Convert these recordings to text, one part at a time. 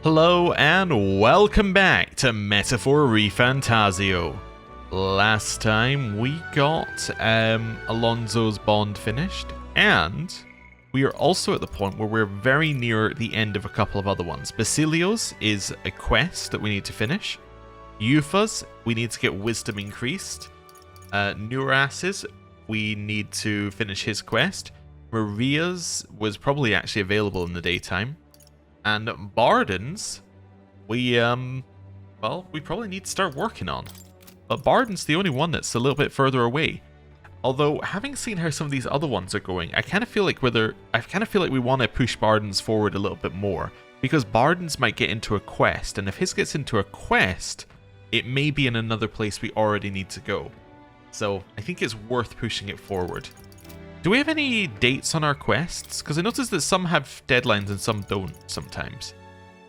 Hello and welcome back to Metaphor ReFantazio. Last time we got Alonso's bond finished, and we are also at the point where we're very near the end of a couple of other ones. Basilio's is a quest that we need to finish. Yufa's, we need to get wisdom increased. Nuras's, we need to finish his quest. Maria's was probably actually available in the daytime. And Barden's, we probably need to start working on. But Barden's the only one that's a little bit further away. Although, having seen how some of these other ones are going, I kind of feel like we want to push Barden's forward a little bit more. Because Barden's might get into a quest, and if his gets into a quest, it may be in another place we already need to go. So, I think it's worth pushing it forward. Do we have any dates on our quests? Because I noticed that some have deadlines and some don't sometimes.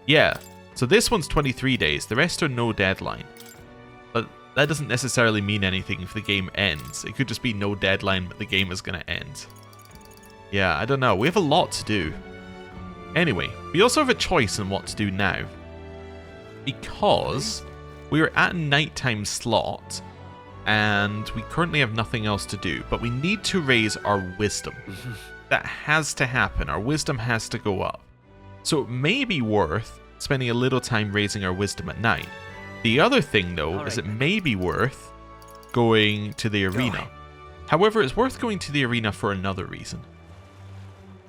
Yeah, so this one's 23 days, the rest are no deadline. But that doesn't necessarily mean anything if the game ends. It could just be no deadline, but the game is going to end. Yeah, I don't know, we have a lot to do. Anyway, we also have a choice in what to do now. Because we are at a nighttime slot, and we currently have nothing else to do, but we need to raise our wisdom. That has to happen. Our wisdom has to go up. So it may be worth spending a little time raising our wisdom at night. The other thing, though, is it may be worth going to the arena. However, it's worth going to the arena for another reason.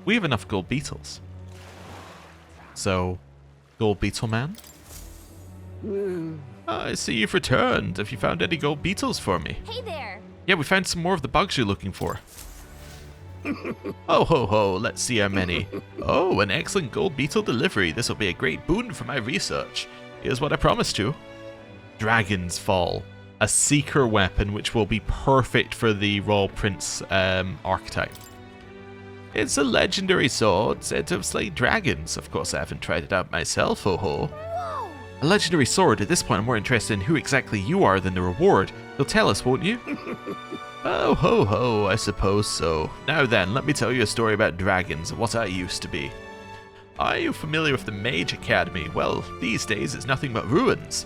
We have enough gold beetles. So, gold beetle man? I see you've returned. Have you found any gold beetles for me? Hey there! Yeah, we found some more of the bugs you're looking for. Oh ho ho, let's see how many. Oh, an excellent gold beetle delivery. This will be a great boon for my research. Here's what I promised you. Dragon's Fall. A seeker weapon which will be perfect for the Royal Prince archetype. It's a legendary sword said to have slain dragons. Of course, I haven't tried it out myself, ho ho. A legendary sword. At this point, I'm more interested in who exactly you are than the reward. You'll tell us, won't you? Oh, ho, ho, I suppose so. Now then, let me tell you a story about dragons and what I used to be. Are you familiar with the Mage Academy? Well, these days it's nothing but ruins.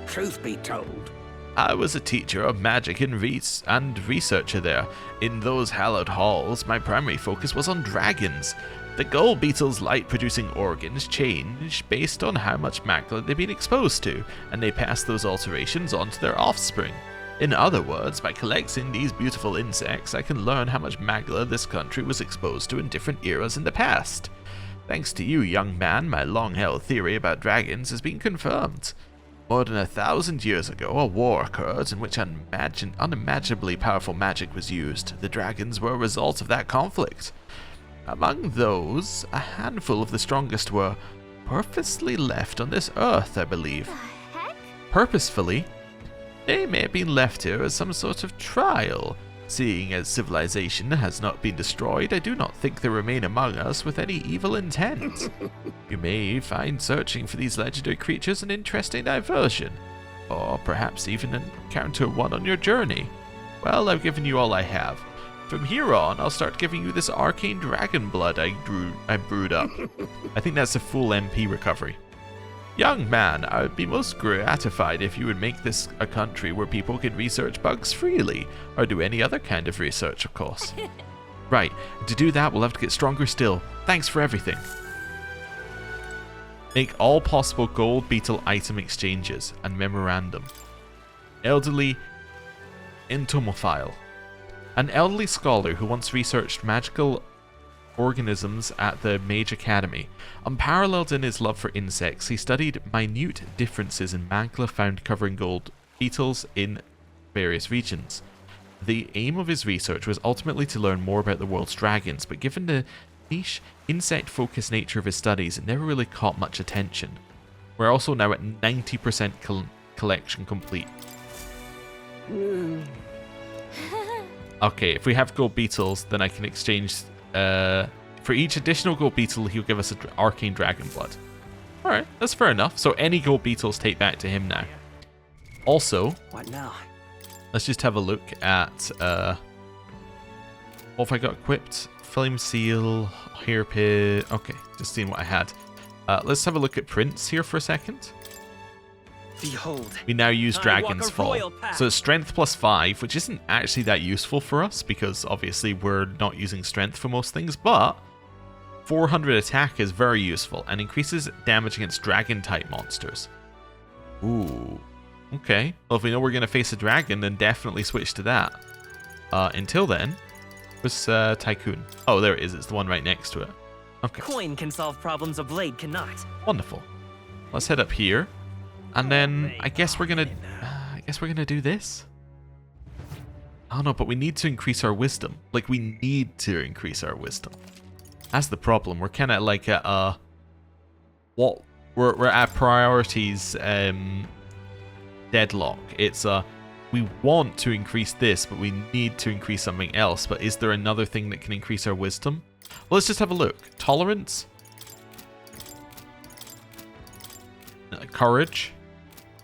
Truth be told, I was a teacher of magic and researcher there. In those hallowed halls, my primary focus was on dragons. The gold beetle's light-producing organs change based on how much magla they've been exposed to, and they pass those alterations on to their offspring. In other words, by collecting these beautiful insects, I can learn how much magla this country was exposed to in different eras in the past. Thanks to you, young man, my long-held theory about dragons has been confirmed. More than 1,000 years ago, a war occurred in which unimaginably powerful magic was used. The dragons were a result of that conflict. Among those, a handful of the strongest were purposely left on this earth, I believe. The heck? Purposefully? They may have been left here as some sort of trial. Seeing as civilization has not been destroyed, I do not think they remain among us with any evil intent. You may find searching for these legendary creatures an interesting diversion, or perhaps even encounter one on your journey. Well, I've given you all I have. From here on, I'll start giving you this arcane dragon blood I brewed up. I think that's a full MP recovery. Young man, I would be most gratified if you would make this a country where people can research bugs freely, or do any other kind of research, of course. Right, to do that, we'll have to get stronger still. Thanks for everything. Make all possible gold beetle item exchanges and memorandum. Elderly entomophile. An elderly scholar who once researched magical organisms at the Mage Academy. Unparalleled in his love for insects, he studied minute differences in magla found covering gold beetles in various regions. The aim of his research was ultimately to learn more about the world's dragons, but given the niche, insect-focused nature of his studies, it never really caught much attention. We're also now at 90% collection complete. Okay, if we have gold beetles, then I can exchange... for each additional gold beetle, he'll give us an arcane dragon blood. Alright, that's fair enough. So any gold beetles take back to him now. Also, what now? Let's just have a look at what have I got equipped? Flame Seal, Hair Pit. Okay, just seeing what I had. Let's have a look at prints here for a second. Behold. We now use I Dragon's walk a Fall. royal path. So it's strength plus 5, which isn't actually that useful for us because obviously we're not using strength for most things, but 400 attack is very useful and increases damage against dragon-type monsters. Ooh. Okay. Well, if we know we're going to face a dragon, then definitely switch to that. Until then, what's Tycoon? Oh, there it is. It's the one right next to it. Okay. Coin can solve problems a blade cannot. Wonderful. Let's head up here. And then I guess we're gonna do this. I don't know, but we need to increase our wisdom. Like, we need to increase our wisdom. That's the problem. We're kind of like at we're at priorities deadlock. It's we want to increase this, but we need to increase something else. But is there another thing that can increase our wisdom? Well, let's just have a look. Tolerance, courage.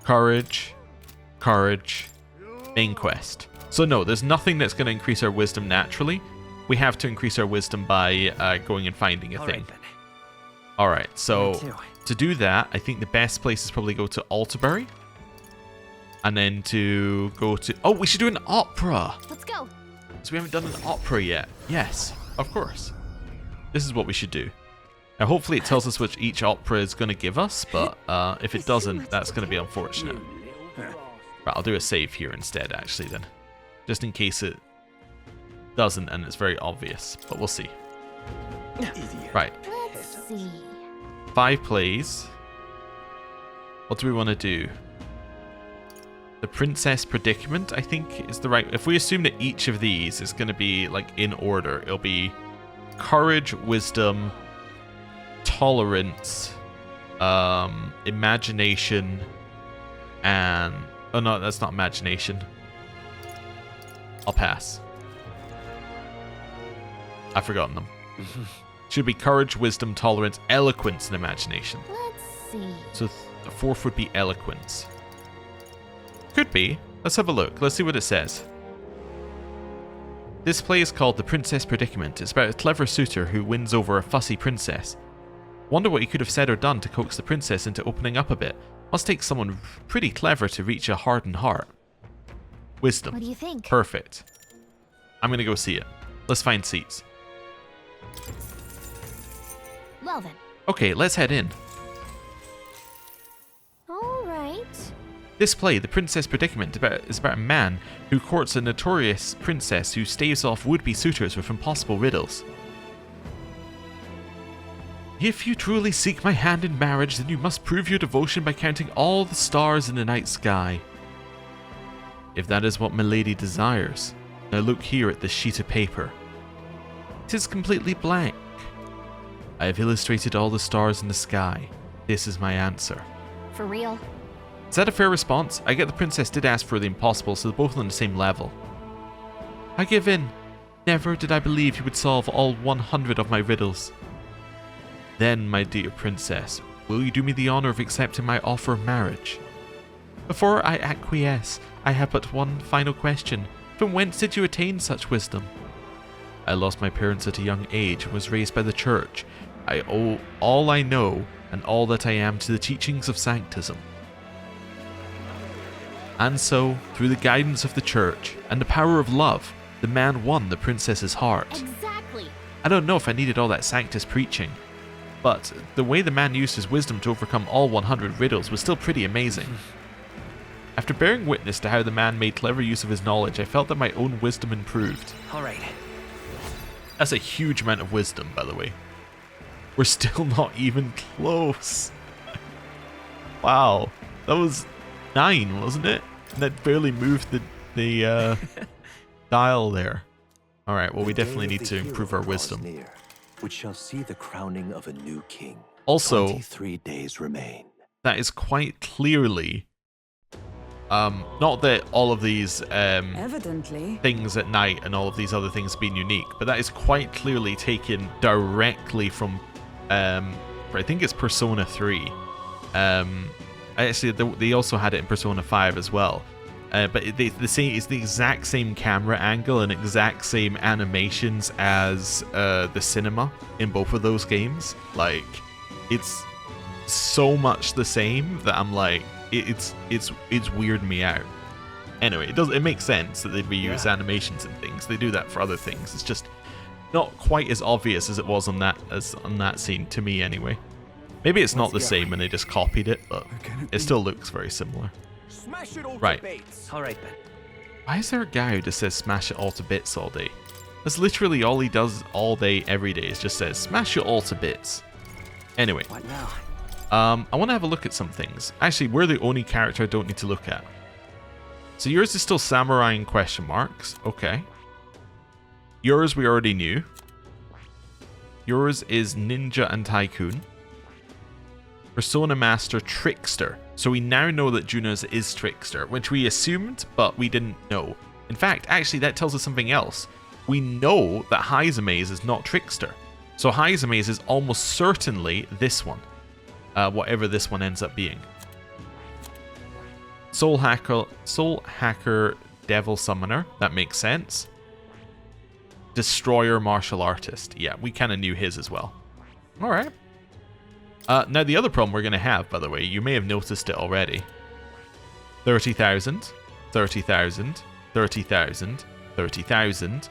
Courage, main quest. So no, there's nothing that's going to increase our wisdom naturally. We have to increase our wisdom by going and finding a thing. Alright, so to do that, I think the best place is probably go to Altaberry. And then to go to... Oh, we should do an opera! Let's go! So we haven't done an opera yet. Yes, of course. This is what we should do. Now, hopefully it tells us which each opera is going to give us, but if it doesn't, that's going to be unfortunate. Right, I'll do a save here instead, actually, then. Just in case it doesn't and it's very obvious, but we'll see. Right. Let's see. 5 plays. What do we want to do? The Princess Predicament, I think, is the right... If we assume that each of these is going to be, like, in order, it'll be Courage, Wisdom... Tolerance, imagination, and... Oh no, that's not imagination. I'll pass. I've forgotten them. Should be courage, wisdom, tolerance, eloquence, and imagination. Let's see. So the 4th would be eloquence. Could be. Let's have a look. Let's see what it says. This play is called The Princess Predicament. It's about a clever suitor who wins over a fussy princess. Wonder what he could have said or done to coax the princess into opening up a bit. Must take someone pretty clever to reach a hardened heart. Wisdom. What do you think? Perfect. I'm gonna go see it. Let's find seats. Well then. Okay, let's head in. All right. This play, The Princess Predicament, is about a man who courts a notorious princess who staves off would-be suitors with impossible riddles. If you truly seek my hand in marriage, then you must prove your devotion by counting all the stars in the night sky. If that is what my lady desires, now look here at this sheet of paper. It is completely blank. I have illustrated all the stars in the sky. This is my answer. For real? Is that a fair response? I get the princess did ask for the impossible, so they're both on the same level. I give in. Never did I believe you would solve all 100 of my riddles. Then, my dear princess, will you do me the honor of accepting my offer of marriage? Before I acquiesce, I have but one final question. From whence did you attain such wisdom? I lost my parents at a young age and was raised by the church. I owe all I know and all that I am to the teachings of sanctism. And so, through the guidance of the church and the power of love, the man won the princess's heart. Exactly. I don't know if I needed all that sanctus preaching, but the way the man used his wisdom to overcome all 100 riddles was still pretty amazing. After bearing witness to how the man made clever use of his knowledge, I felt that my own wisdom improved. Alright. That's a huge amount of wisdom, by the way. We're still not even close. Wow. That was 9, wasn't it? And that barely moved the dial there. Alright, well we definitely need to improve our wisdom. Near, which shall see the crowning of a new king. Also, 23 days remain. That is quite clearly... not that all of these Evidently. things at night and all of these other things being unique, but that is quite clearly taken directly from, I think it's Persona 3. Actually, they also had it in Persona 5 as well. But it's the exact same camera angle and exact same animations as the cinema in both of those games. Like, it's so much the same that I'm like, it's weirding me out. Anyway, it makes sense that they'd reuse animations and things. They do that for other things. It's just not quite as obvious as it was on that scene to me anyway. Maybe it's not the same and they just copied it, but it still looks very similar. Smash it all Right. to bits. All right then. Why is there a guy who just says smash it all to bits all day? That's literally all he does all day, every day, is just says smash it all to bits. Anyway, What now? I want to have a look at some things. Actually, we're the only character I don't need to look at. So yours is still samurai in question marks. Okay. Yours we already knew. Yours is ninja and tycoon. Persona Master Trickster. So we now know that Juno's is Trickster, which we assumed, but we didn't know. In fact, actually, that tells us something else. We know that Haizamaze is not Trickster. So Haizamaze is almost certainly this one. Whatever this one ends up being. Soul Hacker Devil Summoner. That makes sense. Destroyer Martial Artist. Yeah, we kind of knew his as well. Alright. Now the other problem we're going to have, by the way, you may have noticed it already. 30,000, 30,000, 30,000, 30,000,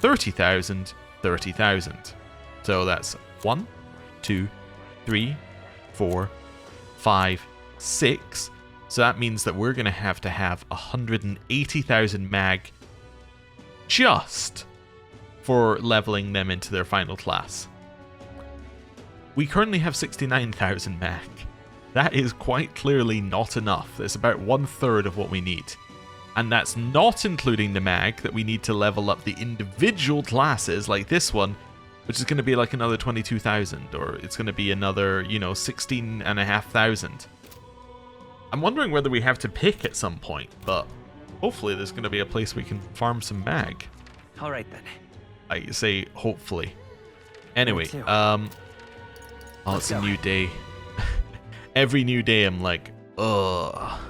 30,000, 30,000. So that's 1, 2, 3, 4, 5, 6. So that means that we're going to have 180,000 mag just for leveling them into their final class. We currently have 69,000 mag. That is quite clearly not enough. It's about 1/3 of what we need. And that's not including the mag that we need to level up the individual classes like this one, which is going to be like another 22,000, or it's going to be another, 16,500. I'm wondering whether we have to pick at some point, but hopefully there's going to be a place we can farm some mag. All right then. I say hopefully. Anyway, oh, it's a new day. Every new day I'm like, ugh.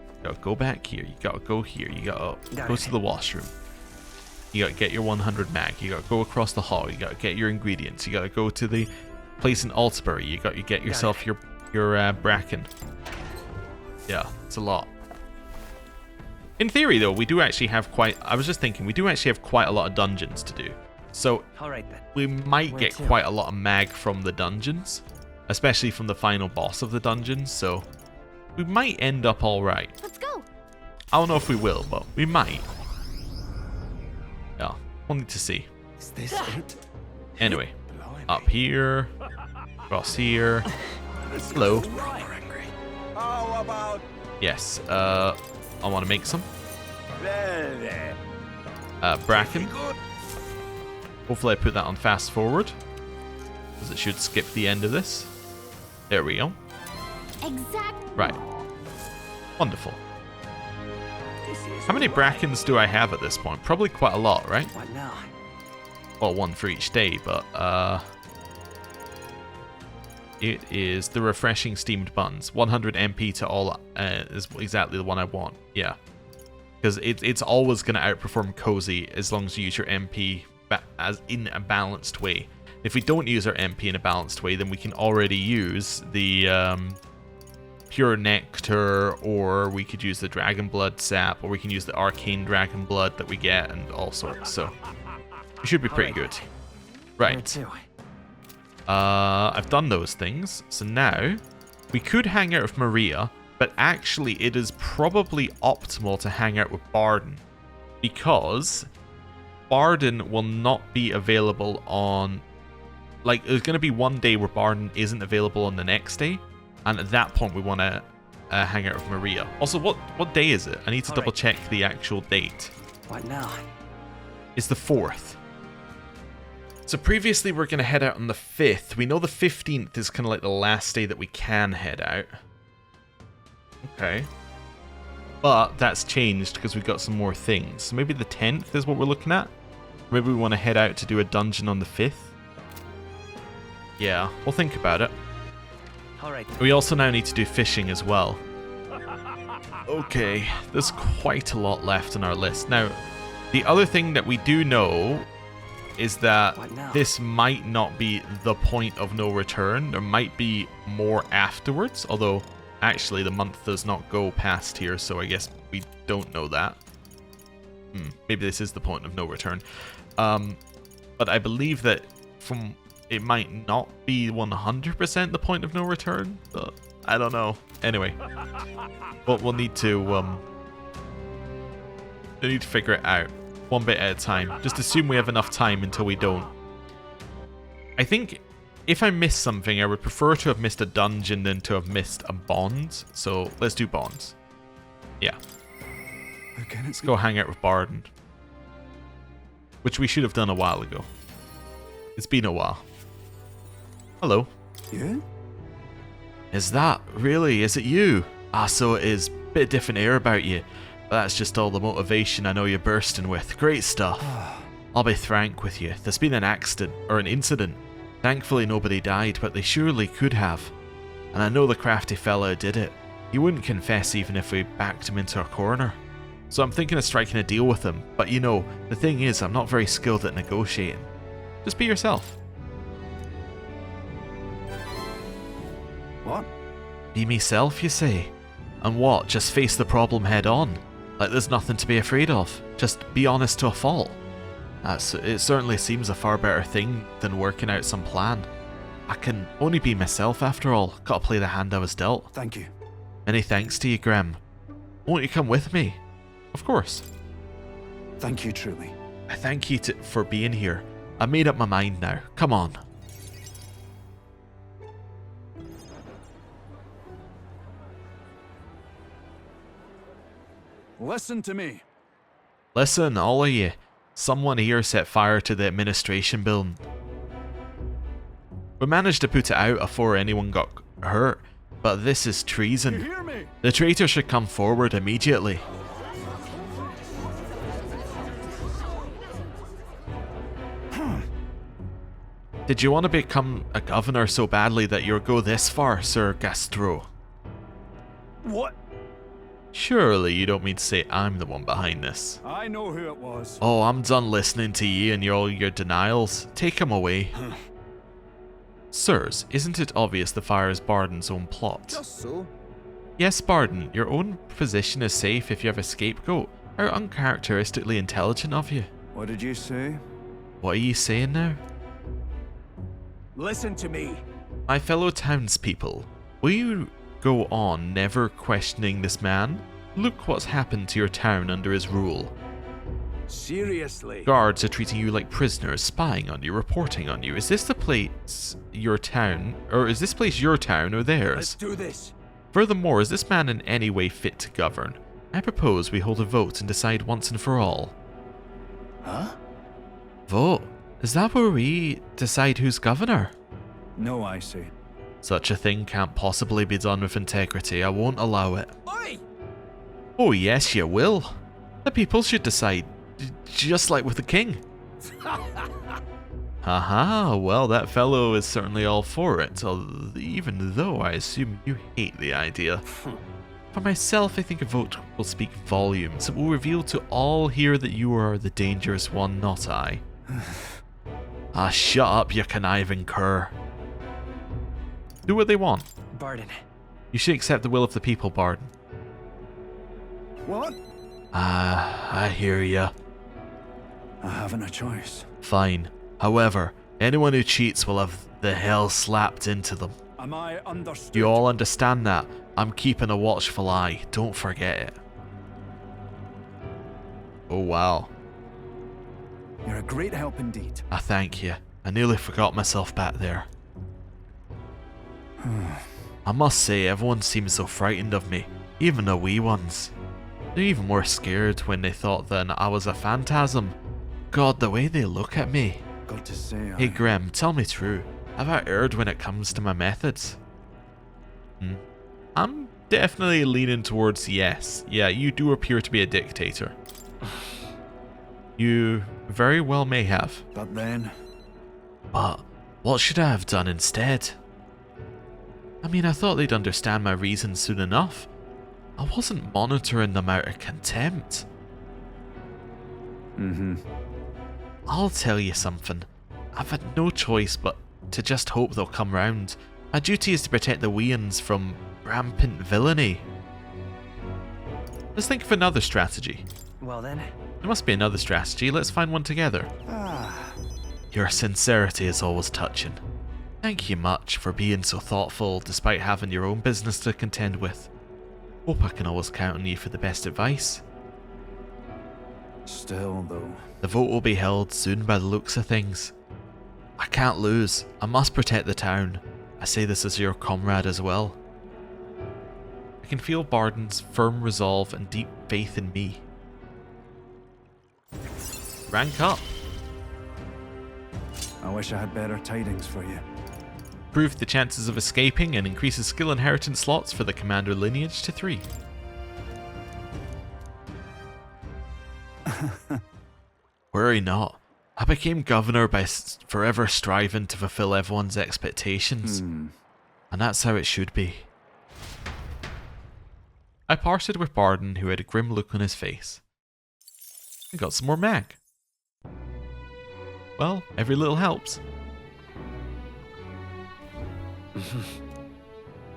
You gotta go back here, you gotta go here, you gotta go to the washroom. You gotta get your 100 mag, you gotta go across the hall, you gotta get your ingredients, you gotta go to the place in Altsbury, you gotta get yourself your bracken. Yeah, it's a lot. In theory though, we do actually have I was just thinking, we do actually have quite a lot of dungeons to do. So All right then. we might get quite a lot of mag from the dungeons, especially from the final boss of the dungeons, so we might end up alright. Let's go. I don't know if we will, but we might. Yeah, we'll need to see. Is this it? Anyway, up here, across here. Hello. How about Yes, I want to make some. Bracken. Hopefully I put that on fast forward, because it should skip the end of this. There we go. Exactly. Right. Wonderful. How many brackens do I have at this point? Probably quite a lot, right? What now? Well, one for each day, but it is the refreshing steamed buns. 100 MP to all is exactly the one I want. Yeah. Because it's always going to outperform Cozy as long as you use your MP as in a balanced way. If we don't use our MP in a balanced way, then we can already use the Pure Nectar, or we could use the Dragon Blood sap, or we can use the Arcane Dragon Blood that we get, and all sorts. So it should be pretty good. Right. I've done those things, so now we could hang out with Maria, but actually it is probably optimal to hang out with Barden, because Barden will not be available on, like, there's going to be one day where Barden isn't available on the next day, and at that point we want to hang out with Maria. Also, what day is it? I need to double check the actual date. What now? It's the 4th. So previously we were going to head out on the 5th. We know the 15th is kind of like the last day that we can head out. Okay. But that's changed because we've got some more things. So maybe the 10th is what we're looking at? Maybe we want to head out to do a dungeon on the 5th? Yeah, we'll think about it. All right. We also now need to do fishing as well. Okay, there's quite a lot left on our list. Now, the other thing that we do know is that What now? this might not be the point of no return. There might be more afterwards, although actually the month does not go past here, so I guess we don't know that. Maybe this is the point of no return. But I believe that it might not be 100% the point of no return, but I don't know. Anyway, we'll need to figure it out one bit at a time. Just assume we have enough time until we don't. I think if I missed something, I would prefer to have missed a dungeon than to have missed a bond. So let's do bonds. Yeah. Let's go hang out with Barden. Which we should have done a while ago. It's been a while. Hello. Yeah? Is that really? Is it you? Ah, so it is. Bit different air about you. But that's just all the motivation I know you're bursting with. Great stuff. I'll be frank with you. There's been an accident, or an incident. Thankfully nobody died, but they surely could have. And I know the crafty fella who did it. He wouldn't confess even if we backed him into a corner. So I'm thinking of striking a deal with him. But you know, the thing is, I'm not very skilled at negotiating. Just be yourself. What? Be myself, you say? And what, just face the problem head on? Like there's nothing to be afraid of. Just be honest to a fault. It certainly seems a far better thing than working out some plan. I can only be myself after all. Gotta play the hand I was dealt. Thank you. Many thanks to you, Graham. Won't you come with me? Of course. Thank you, truly. I thank you for being here. I made up my mind now. Come on. Listen to me. Listen, all of you. Someone here set fire to the administration building. We managed to put it out before anyone got hurt, but this is You treason. hear me? The traitor should come forward immediately. Did you want to become a governor so badly that you'll go this far, Sir Gastro? What? Surely you don't mean to say I'm the one behind this. I know who it was. Oh, I'm done listening to you and all your denials. Take him away. Sirs, isn't it obvious the fire is Barden's own plot? Just so. Yes, Barden, your own position is safe if you have a scapegoat. How uncharacteristically intelligent of you. What did you say? What are you saying now? Listen to me. My fellow townspeople, will you go on never questioning this man? Look what's happened to your town under his rule. Seriously. Guards are treating you like prisoners, spying on you, reporting on you. Is this the place your town, or is this place your town or Let's theirs? do this. Furthermore, is this man in any way fit to govern? I propose we hold a vote and decide once and for all. Huh? Vote? Is that where we decide who's governor? No, I say. Such a thing can't possibly be done with integrity. I won't allow it. Oi! Oh yes, you will. The people should decide, just like with the king. Haha, well that fellow is certainly all for it, even though I assume you hate the idea. For myself, I think a vote will speak volumes. It will reveal to all here that you are the dangerous one, not I. Ah, shut up, you conniving cur. Do what they want. Barden. You should accept the will of the people, Barden. What? Ah, I hear ya. I haven't a choice. Fine. However, anyone who cheats will have the hell slapped into them. Am I understood? You all understand that? I'm keeping a watchful eye. Don't forget it. Oh wow. You're a great help indeed. I thank you. I nearly forgot myself back there. I must say, everyone seems so frightened of me. Even the wee ones. They're even more scared when they thought that I was a phantasm. God, the way they look at me. Got to say, Hey Graham, tell me true. Have I erred when it comes to my methods? I'm definitely leaning towards yes. Yeah, you do appear to be a dictator. You very well may have. But then... But what should I have done instead? I mean, I thought they'd understand my reasons soon enough. I wasn't monitoring them out of contempt. I'll tell you something. I've had no choice but to just hope they'll come round. My duty is to protect the Weans from rampant villainy. Let's think of another strategy. Well then. There must be another strategy. Let's find one together. Your sincerity is always touching. Thank you much for being so thoughtful despite having your own business to contend with. Hope I can always count on you for the best advice. Still, though. The vote will be held soon by the looks of things. I can't lose. I must protect the town. I say this as your comrade as well. I can feel Barden's firm resolve and deep faith in me. Rank up. I wish I had better tidings for you. Improve the chances of escaping and increases skill inheritance slots for the commander lineage to 3. Worry not. I became governor by forever striving to fulfill everyone's expectations. And that's how it should be. I parted with Barden, who had a grim look on his face. I got some more mag. Well, every little helps.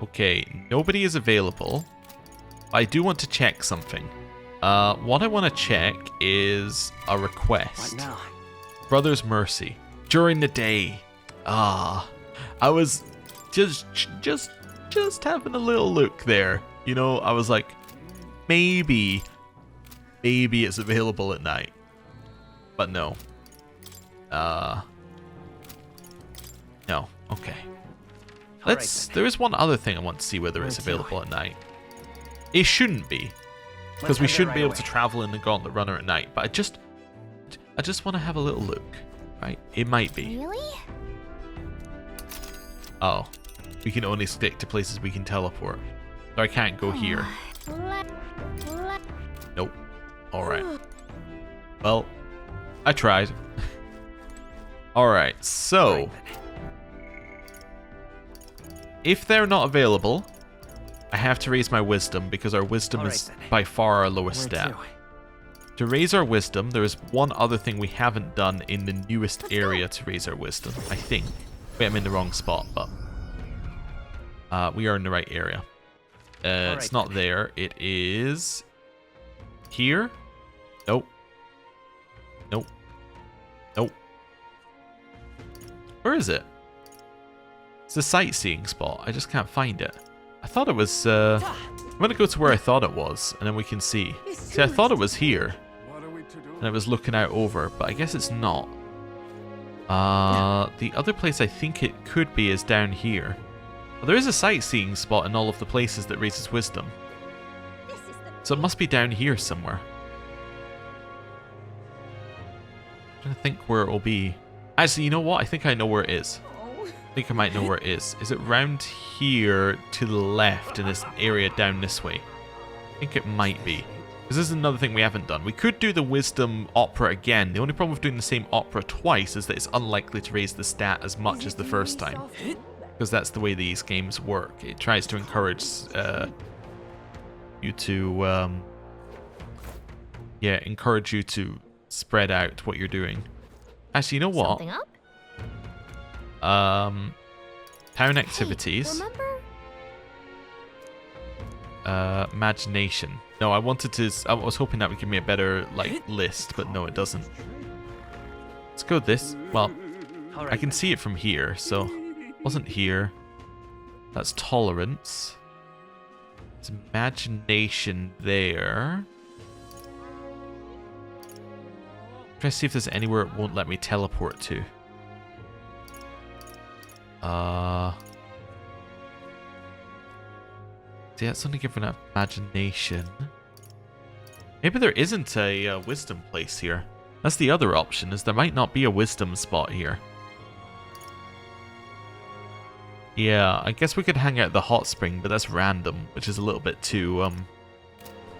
Okay, nobody is available. I do want to check something. What I want to check is a request. What now? Brother's Mercy. During the day. I was just having a little look there. You know, I was like, maybe it's available at night. But no. No. Okay. There is one other thing I want to see whether it's available at night. It shouldn't be, because we shouldn't be able to travel in the Gauntlet Runner at night. But I just want to have a little look. Right? It might be. Really? Oh, we can only stick to places we can teleport. So I can't go here. Nope. All right. Well, I tried. All right. So. If they're not available, I have to raise my wisdom because our wisdom is by far our lowest stat. To raise our wisdom, there is one other thing we haven't done in the newest area to raise our wisdom, I think. Wait, I'm in the wrong spot, but we are in the right area. It's not there. It is here. Nope. Nope. Nope. Where is it? It's a sightseeing spot. I just can't find it. I thought it was... I'm going to go to where I thought it was, and then we can see. See, I thought it was here. And I was looking out over, but I guess it's not. The other place I think it could be is down here. Well, there is a sightseeing spot in all of the places that raises wisdom. So it must be down here somewhere. I'm trying to think where it will be. Actually, you know what? I think I know where it is. I think I might know where it is. Is it round here to the left in this area down this way? I think it might be. Because this is another thing we haven't done. We could do the Wisdom Opera again. The only problem with doing the same opera twice is that it's unlikely to raise the stat as much as the first time. Because that's the way these games work. It tries to encourage you to... encourage you to spread out what you're doing. Actually, you know what? Something up? Town activities. Remember? Imagination. No, I wanted to... I was hoping that would give me a better, like, list, but no, it doesn't. Let's go this. Well, I can see it from here, so... Wasn't here. That's tolerance. It's imagination there. Try to see if there's anywhere it won't let me teleport to. See, that's only given up imagination. Maybe there isn't a wisdom place here. That's the other option, is there might not be a wisdom spot here. Yeah, I guess we could hang out at the hot spring, but that's random, which is a little bit too,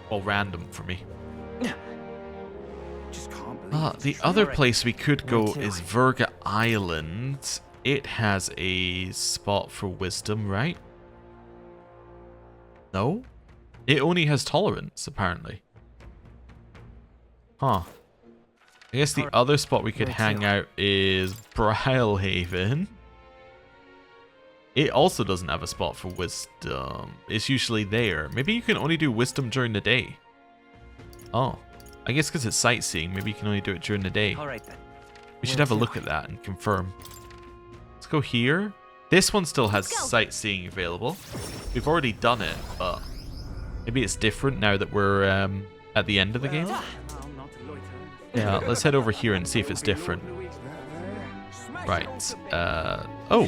well, random for me. Just can't believe The other place we could go is Virga Island. It has a spot for wisdom, right? No? It only has tolerance, apparently. Huh. I guess the other spot we could hang out is Brylehaven. It also doesn't have a spot for wisdom. It's usually there. Maybe you can only do wisdom during the day. Oh, I guess because it's sightseeing, maybe you can only do it during the day. All right then. We should have a look at that and confirm. Let's go here. This one still has sightseeing available. We've already done it, but maybe it's different now that we're at the end of the game. Yeah, let's head over here and see if it's different. Right. Oh,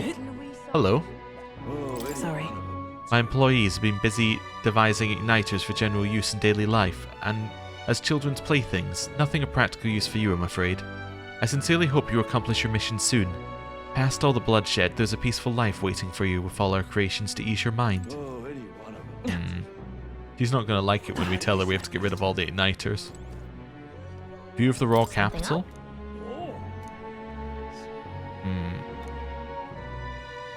hello. Sorry. My employees have been busy devising igniters for general use in daily life, and as children's playthings. Nothing of practical use for you, I'm afraid. I sincerely hope you accomplish your mission soon. Past all the bloodshed, there's a peaceful life waiting for you with all our creations to ease your mind. She's not going to like it when we tell her we have to get rid of all the igniters. View of the Raw Capital.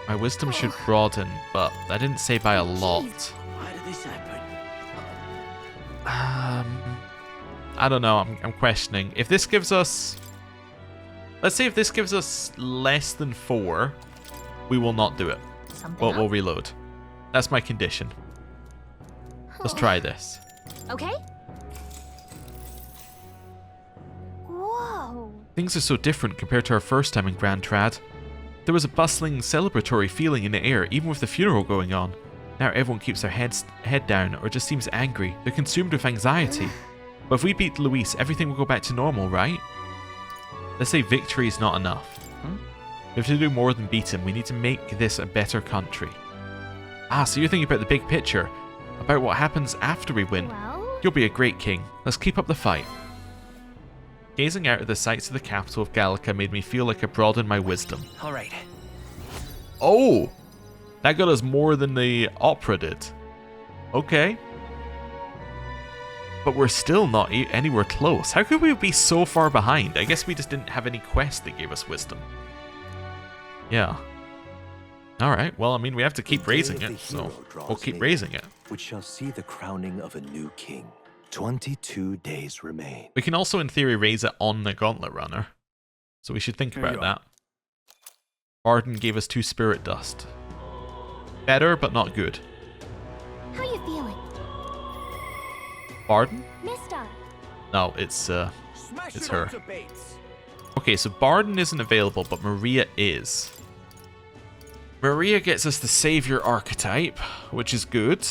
My wisdom should broaden, but I didn't say by a lot. Why did this happen? I don't know. I'm questioning. If this gives us... Let's say if this gives us less than 4, we will not do it. But we'll reload. That's my condition. Let's try this. Okay. Whoa. Things are so different compared to our first time in Grand Trad. There was a bustling, celebratory feeling in the air, even with the funeral going on. Now everyone keeps their head down or just seems angry. They're consumed with anxiety. But if we beat Luis, everything will go back to normal, right? Let's say victory is not enough. We have to do more than beat him. We need to make this a better country. Ah, so you're thinking about the big picture. About what happens after we win. Well, You'll be a great king. Let's keep up the fight. Gazing out at the sights of the capital of Gallica made me feel like I broadened my wisdom. All right. Oh! That got us more than the opera did. Okay. But we're still not anywhere close. How could we be so far behind? I guess we just didn't have any quest that gave us wisdom. Yeah. Alright, well, I mean, we have to keep raising it, so we'll keep raising it. Which shall see the crowning of a new king. 22 days remain. We can also, in theory, raise it on the Gauntlet Runner. So we should think about that. Arden gave us 2 spirit dust. Better, but not good. how you feeling? Barden? Mister. No, it's her. Okay, so Barden isn't available, but Maria is. Maria gets us the Savior Archetype, which is good.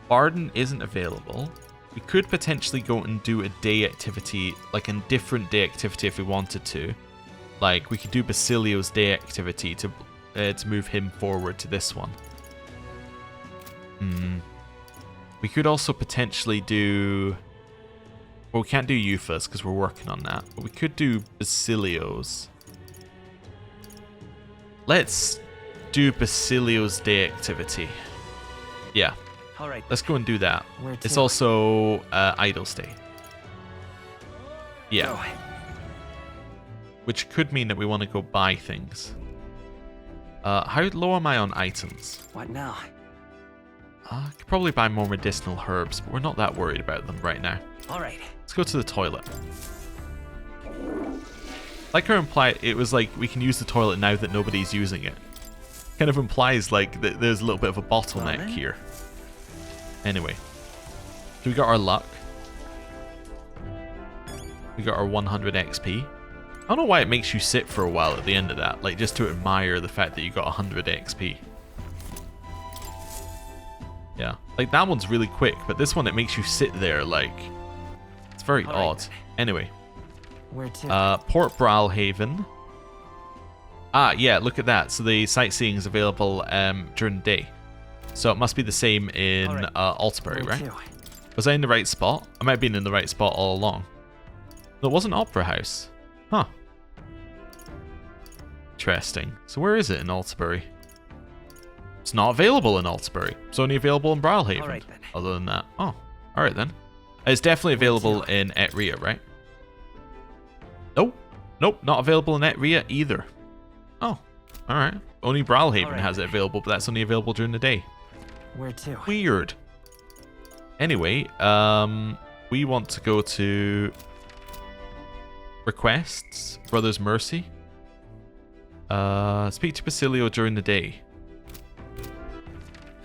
Barden isn't available. We could potentially go and do a day activity, like a different day activity if we wanted to. Like, we could do Basilio's day activity to move him forward to this one. We could also potentially do... Well, we can't do Eupha's because we're working on that. But we could do Basilio's. Let's do Basilio's day activity. Yeah. All right. Let's go and do that. Where It's to? also Idol's Day. Yeah. Go. Which could mean that we want to go buy things. How low am I on items? What now? I could probably buy more medicinal herbs, but we're not that worried about them right now. All right. Let's go to the toilet. Like her imply, it was like we can use the toilet now that nobody's using it. Kind of implies like that there's a little bit of a bottleneck here. Anyway, so we got our luck. We got our 100 XP. I don't know why it makes you sit for a while at the end of that, like just to admire the fact that you got 100 XP. Yeah, like that one's really quick, but this one it makes you sit there like... It's very odd. then. Anyway. Where to? Port Brylehaven. Ah, yeah, look at that. So the sightseeing is available during the day. So it must be the same in Altsbury, Where right? to? Was I in the right spot? I might have been in the right spot all along. No, it wasn't Opera House. Huh. Interesting. So where is it in Altsbury? It's not available in Altsbury. It's only available in Brylehaven. All right, then. Other than that. Oh, alright then. It's definitely available in Etria, right? Nope. Nope, not available in Etria either. Oh, alright. Only Brylehaven has it available, but that's only available during the day. Where to? Weird. Anyway, we want to go to requests, Brother's Mercy. Speak to Basilio during the day.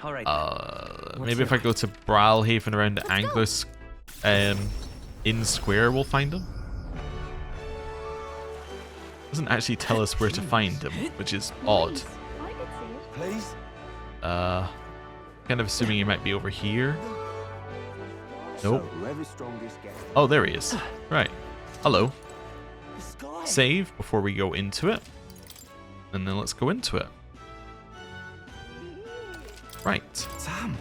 All right. Maybe if I go to Bralhaven around the Anglers Inn Square, we'll find him. Doesn't actually tell us where to find him, which is odd. Please? Kind of assuming he might be over here. Nope. Oh, there he is. Right. Hello. Save before we go into it. And then let's go into it. Right. Sam.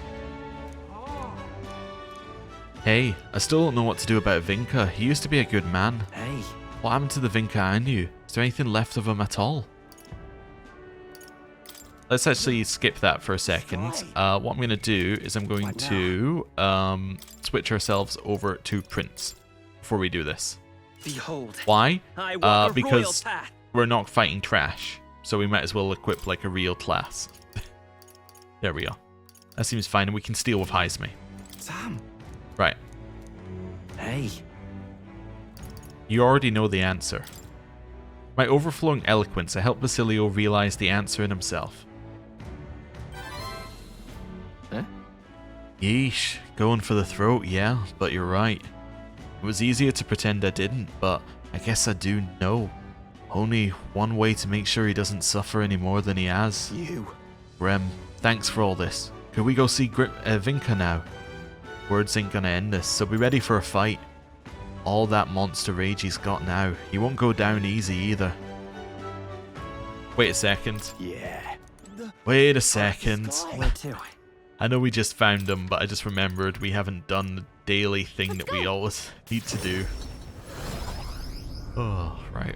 Hey, I still don't know what to do about Vinka. He used to be a good man. Hey. What happened to the Vinka I knew? Is there anything left of him at all? Let's actually skip that for a second. What I'm going to do is I'm going to switch ourselves over to Prince before we do this. Behold. Why? I walk a royal Because path. we're not fighting trash, so we might as well equip like a real class. There we go. That seems fine, and we can steal with Heisme. Sam. Right. Hey. You already know the answer. My overflowing eloquence, I helped Basilio realize the answer in himself. Huh? Yeesh, going for the throat, yeah, but you're right. It was easier to pretend I didn't, but I guess I do know. Only one way to make sure he doesn't suffer any more than he has. You. Rem, thanks for all this. Could we go see Vinka now? Words ain't gonna end this, so be ready for a fight. All that monster rage he's got now, he won't go down easy either. Wait a second. Yeah. Wait a second. Where to? I know we just found him, but I just remembered we haven't done the daily thing that we always need to do. Oh, right.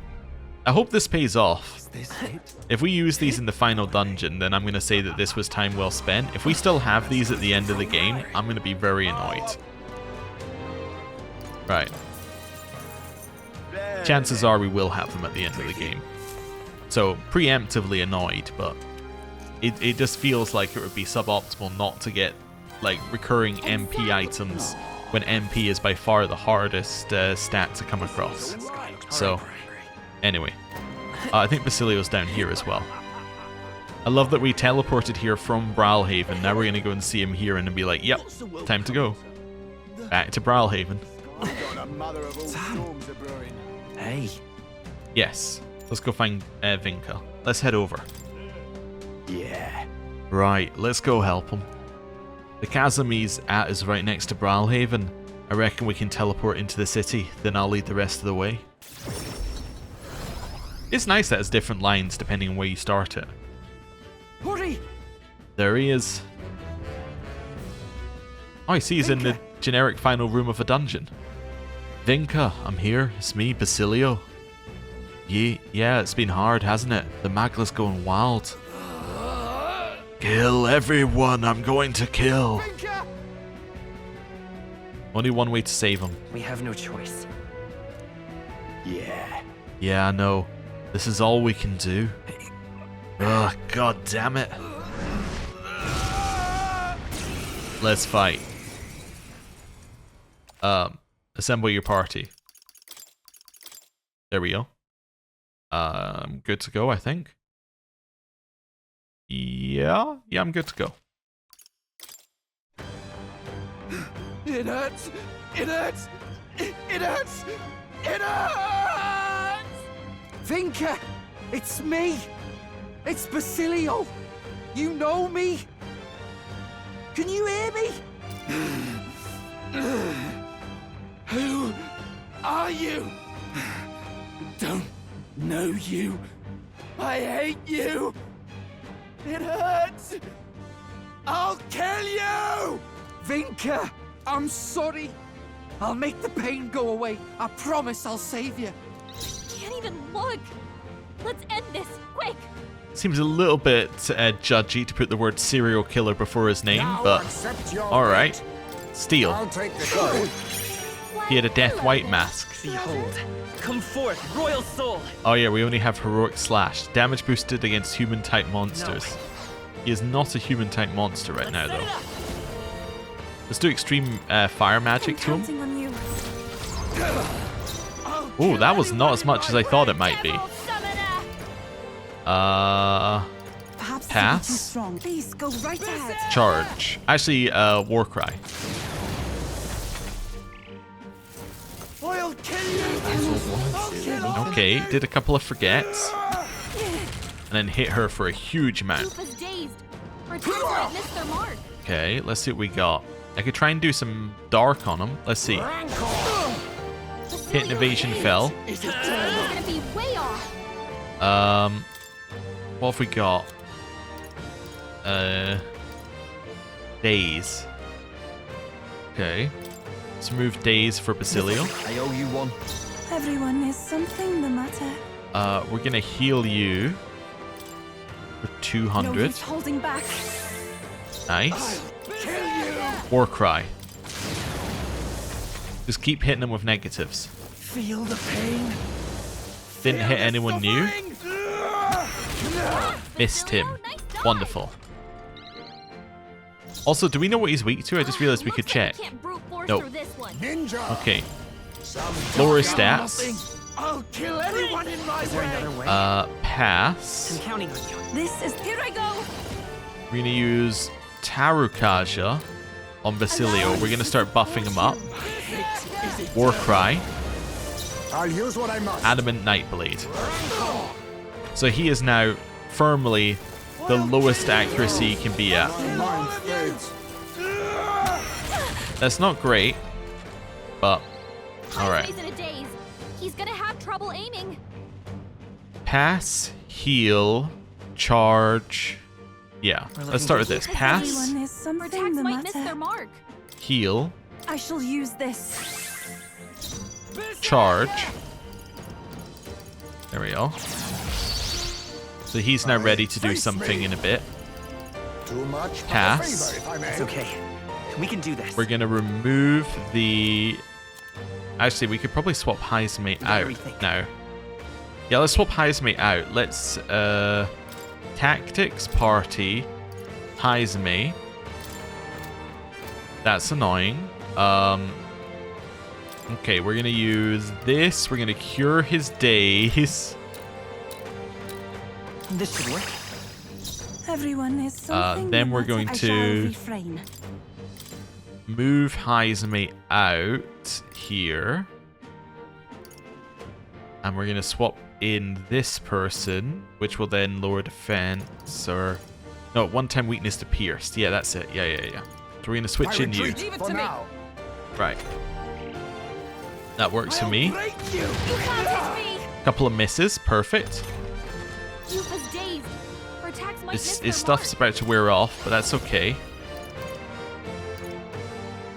I hope this pays off. Is this it? If we use these in the final dungeon, then I'm going to say that this was time well spent. If we still have these at the end of the game, I'm going to be very annoyed. Right. Chances are we will have them at the end of the game. So, preemptively annoyed, but it just feels like it would be suboptimal not to get like recurring MP items when MP is by far the hardest stat to come across. So, anyway, I think Basilio's down here as well. I love that we teleported here from Bralhaven. Now we're going to go and see him here and then be like, yep, time to go. Back to Bralhaven. Hey. Yes, let's go find Vinka. Let's head over. Yeah. Right, let's go help him. The chasm he's at is right next to Bralhaven. I reckon we can teleport into the city, then I'll lead the rest of the way. It's nice that it's different lines depending on where you start it. Hurry! There he is. Oh, I see he's in the generic final room of a dungeon. Vinka, I'm here. It's me, Basilio. Yeah, it's been hard, hasn't it? The Magla's going wild. Kill everyone I'm going to kill. Only one way to save him. We have no choice. Yeah. Yeah, I know. This is all we can do. Ugh, god damn it. Let's fight. Assemble your party. There we go. I'm good to go, I think. Yeah, I'm good to go. It hurts. It hurts. It hurts. It hurts. Vinka, it's me. It's Basilio. You know me. Can you hear me? Who are you? Don't know you. I hate you. It hurts. I'll kill you. Vinka, I'm sorry. I'll make the pain go away. I promise I'll save you. Can't even look. Let's end this, quick. Seems a little bit judgy to put the word serial killer before his name, but alright. Steal. take the gold. He had a death white mask. Behold. Come forth, royal soul. Oh yeah, we only have heroic slash. Damage boosted against human type monsters. He is not a human type monster right now though. Let's do extreme fire magic to him. On you. Ooh, that was not as much as I thought it might be. Perhaps Pass. too strong. Please go right ahead. Charge. Actually, war cry. I'll kill you. I'll kill all Okay, of you. did a couple of forgets. And then hit her for a huge amount. Rufus dazed. Her attacks might miss their mark. Okay, let's see what we got. I could try and do some dark on him. Let's see. Hit and evasion fell. Is it He's gonna be way off. What have we got? Daze. Okay. Let's remove Daze for Basilio. I owe you one. Everyone is something the matter. We're gonna heal you for No 200. use holding back. Nice. kill you? War cry. Just keep hitting them with negatives. Feel the pain. Didn't hit anyone new. Suffering. Missed him. Nice dive. Wonderful. Also, do we know what he's weak to? I just realized we Looks could like check. we can't brute force Nope. through this one. Ninja. Okay. Some Lower his goddamn stats. nothing. I'll kill anyone in my Is there way. another way? Pass. I'm counting on you. This is here I go. We're gonna use Tarukaja on Basilio. We're gonna start buffing him up. War cry. I'll use what I must. Adamant Nightblade. So he is now firmly the lowest accuracy he can be at. Mind fades. That's not great, but alright. He's in a daze. He's gonna have trouble aiming. Pass, heal, charge. Yeah, let's start with this. Pass, Everyone is Her something attacks the might miss their matter. mark. heal, I shall use this. charge. There we go. So he's now ready to do something in a bit. Too much. Pass. Favor, if I may. It's okay. We can do this. We're gonna remove the... Actually, we could probably swap Heizmate out rethink. now. Yeah, let's swap Heizmate out. Let's, Tactics, Party, Heizmate. That's annoying. Okay, we're gonna use this. We're gonna cure his days. This should work. Everyone is something then the we're matter. going I to- shall refrain. Move Heizmate out here. And we're gonna swap in this person, which will then lower defense or... No, one-time weakness to pierced. Yeah, that's it. Yeah. So we're gonna switch in you. For now. Right. That works for me. Break you. You can't hit me. Couple of misses. Perfect. Rufus dazed. Her attacks might miss His their stuff's mark. about to wear off, but that's okay.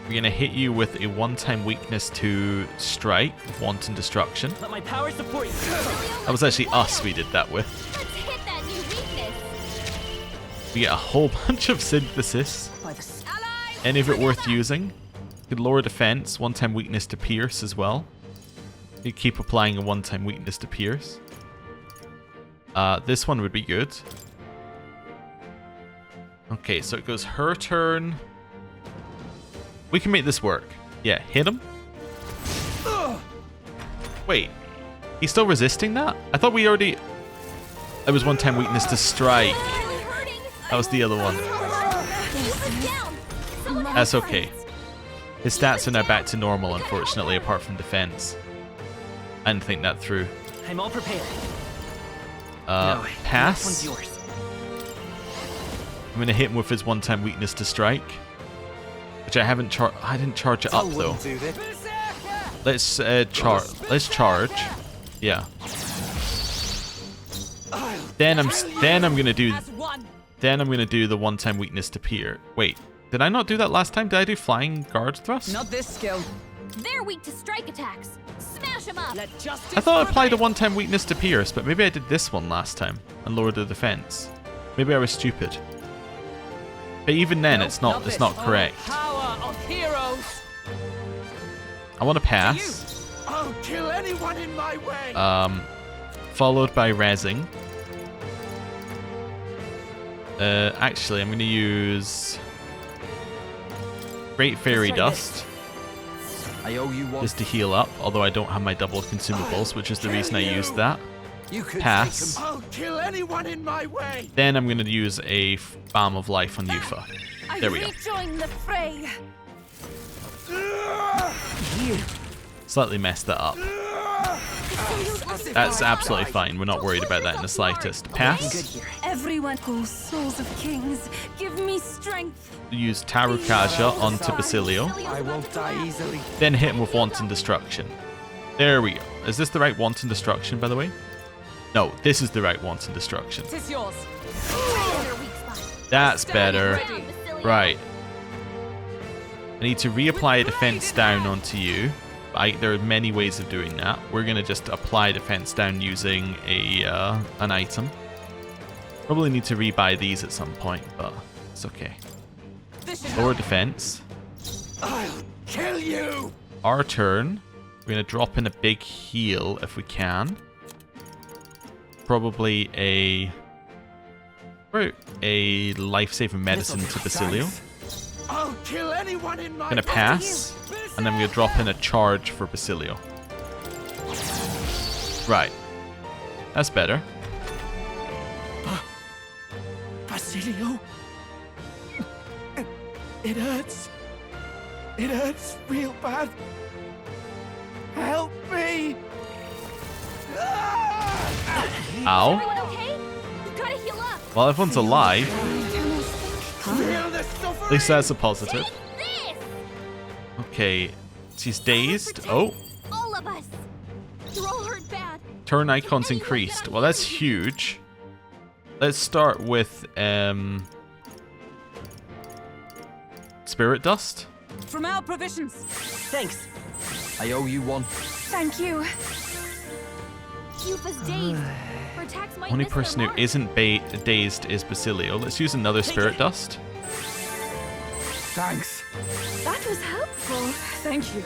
We're gonna hit you with a one-time weakness to strike, wanton destruction. Let my power support you. That was actually us we did that with. Let's hit that new weakness. We get a whole bunch of synthesis. By the Allies. Any of it worth using? Could lower defense, one-time weakness to pierce as well. You keep applying a one-time weakness to pierce. This one would be good. Okay, so it goes her turn. We can make this work. Yeah, hit him. Wait, he's still resisting that? I thought we already... It was one-time weakness to strike. Really hurting. That was the other one. Rufus down. Someone That's help. okay. His stats are now back to normal, unfortunately, apart from defense. I didn't think that through. I'm all prepared. No, This Pass. one's yours. I'm gonna hit him with his one-time weakness to strike, which I didn't charge it up though. Let's charge. Yeah. Then I'm gonna do the one-time weakness to peer. Wait, did I not do that last time? Did I do flying guard thrust? Not this skill. They're weak to strike attacks. Smash them up. Let justice I thought I applied a prevail. one-time weakness to pierce, but maybe I did this one last time and lowered the defense. Maybe I was stupid. But even then, Nope, it's not this. correct. Power of heroes. I want to pass. I'll kill anyone in my way. Followed by rezzing. Actually, I'm going to use Great Fairy Let's try Dust. I owe you one. just to heal up, although I don't have my double consumables, which is the reason I used that. You could Pass. I'll kill anyone in my way. Then I'm going to use a Balm of Life on Yufa. I There we go. rejoin the fray. Slightly messed that up. That's absolutely fine. We're not worried about that in the slightest. Good Pass. here. Everyone, oh souls of kings, give me strength. Use Tarukaja onto Basilio. I won't die easily. Then hit him with Wanton Destruction. There we go. Is this the right Wanton Destruction, by the way? No, this is the right Wanton Destruction. It's yours. That's better. Right. I need to reapply a defense down onto you. There are many ways of doing that. We're going to just apply defense down using an item. Probably need to rebuy these at some point, but it's okay. Lower defense. I'll kill you. Our turn. We're going to drop in a big heal if we can. Probably a life-saving medicine to Basilio. I'll kill anyone in my Gonna pass, and then we're gonna drop in a charge for Basilio. Right. That's better. Basilio. It hurts. It hurts real bad. Help me. Ow. Everyone okay? You gotta heal up. Well, everyone's alive. Feel the suffering. At least that's a positive. This! Okay. She's dazed. Oh. All of us. You're all hurt bad. Turn icons increased. Well, that's huge. Let's start with Spirit Dust. From our provisions. Thanks. I owe you one. Thank you. Yufa's dazed. Her attacks might Only miss their person who mark. isn't dazed is Basilio. Let's use another Spirit Dust. Thanks. That was helpful. Thank you.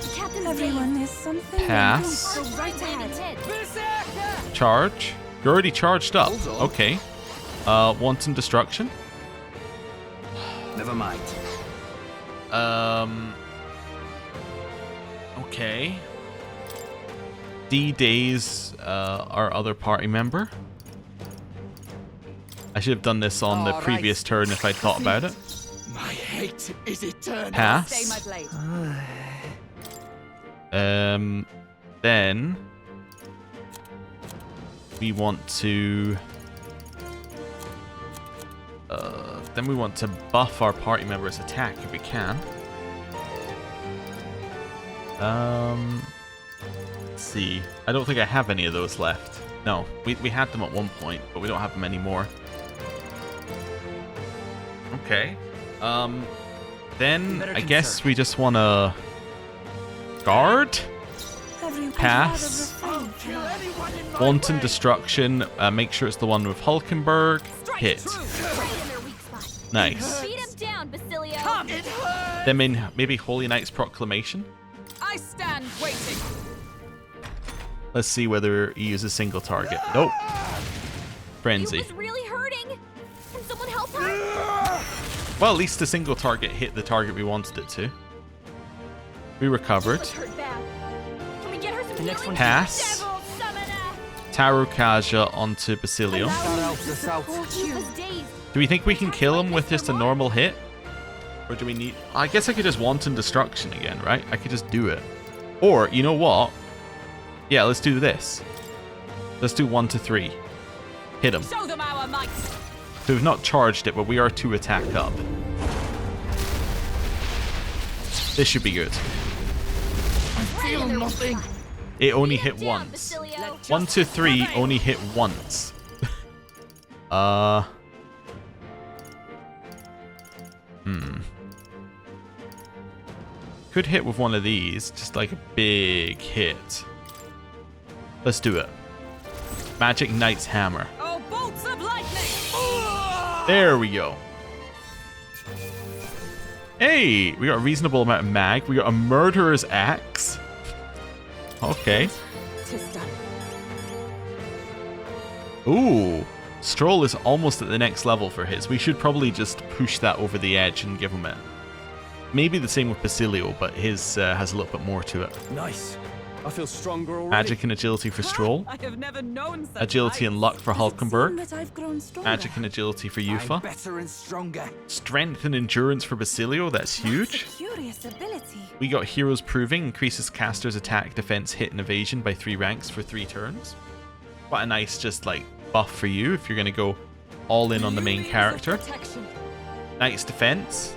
The captain's Everyone is something. Pass. Go right ahead. Charge. You're already charged up. Okay. Wanton Destruction. Never mind. Okay. D-Days, our other party member. I should have done this on the previous turn if I'd thought about it. My hate is eternal. Pass. blade. Then we want to buff our party member's attack if we can. Let's see. I don't think I have any of those left. No, we had them at one point, but we don't have them anymore. Okay. Then I guess we just want to guard. Pass. Kill anyone in my Wanton way. Destruction. Make sure it's the one with Hulkenberg. Hit. Right in their weak spot. Nice. Beat him down, Basilio. It hurts. Then maybe Holy Knight's Proclamation. I stand waiting. Let's see whether he uses single target. Nope. Frenzy. Yufa's really hurting. Can someone help her? Well, at least the single target hit the target we wanted it to. We recovered. Yufa's hurt bad. Can we get her some The next healing? one- Pass. Devil summoner. Tarukaja onto Basilio. Yufa's dazed. Do we think we can kill him with just a normal hit? Or do we need... I guess I could just Wanton Destruction again, right? I could just do it. Or, you know what? Yeah, let's do this. Let's do 1 to 3. Hit him. Show them our might. So we've not charged it, but we are 2 attack up. This should be good. Feel nothing. It only Beat him hit down, once. Basilio. 1 to 3 only hit once. Could hit with one of these, just like a big hit. Let's do it. Magic Knight's Hammer. Oh, bolts of lightning. There we go. Hey, we got a reasonable amount of mag. We got a Murderer's Axe. Okay. Tis done. Ooh. Stroll is almost at the next level for his. We should probably just push that over the edge and give him it. Maybe the same with Basilio, but his has a little bit more to it. Nice. I feel stronger already. Magic and agility for Stroll. I have never known such Agility and luck for Does it seem Hulkenberg. that I've grown stronger? Magic and agility for I'm Yufa. better and stronger. Strength and endurance for Basilio. That's huge. That's a curious ability. We got Heroes Proving. Increases caster's attack, defense, hit, and evasion by 3 ranks for 3 turns. Quite a nice just like buff for you if you're going to go all in on the main character. Knight's Defense.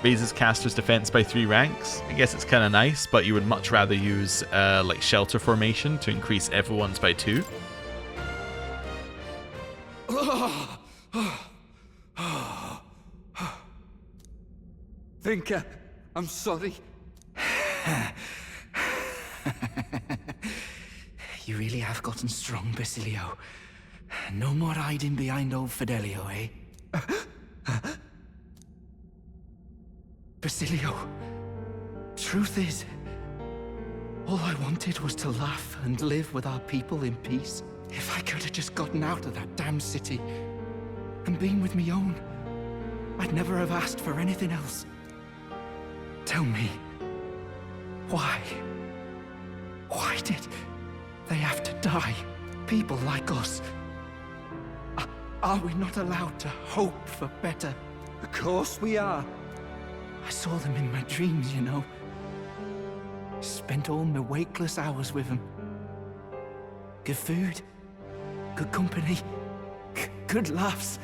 Raises caster's defense by 3 ranks. I guess it's kind of nice, but you would much rather use like Shelter Formation to increase everyone's by 2. Vinka, I'm sorry. You really have gotten strong, Basilio. No more hiding behind old Fidelio, eh? Basilio, truth is, all I wanted was to laugh and live with our people in peace. If I could have just gotten out of that damn city and been with me own, I'd never have asked for anything else. Tell me, why? Why did they have to die? People like us. Are we not allowed to hope for better? Of course we are. I saw them in my dreams, you know. Spent all my wakeless hours with them. Good food, good company, good laughs.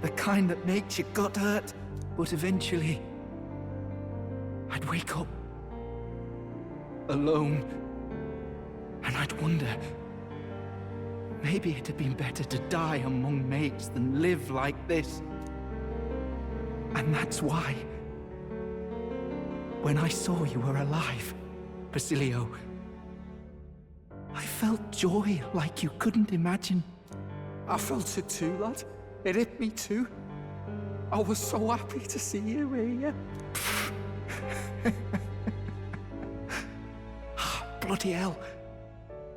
The kind that makes you gut hurt. But eventually, I'd wake up alone, and I'd wonder, maybe it'd have been better to die among mates than live like this. And that's why, when I saw you were alive, Basilio, I felt joy like you couldn't imagine. I felt it too, lad. It hit me too. I was so happy to see you here. Bloody hell.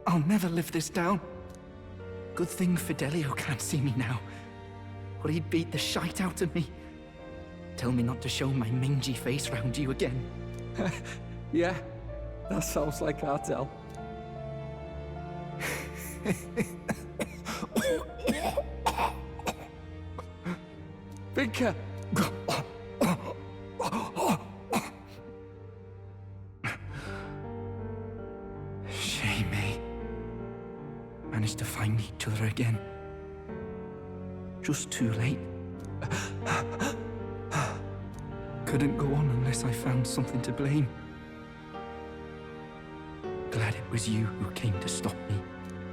I'll never live this down. Good thing Fidelio can't see me now, or he'd beat the shite out of me. Tell me not to show my mangy face round you again. Yeah, that sounds like Ardell. Vinka! Shame, eh? Managed to find each other again. Just too late. Couldn't go on unless I found something to blame. Glad it was you who came to stop me.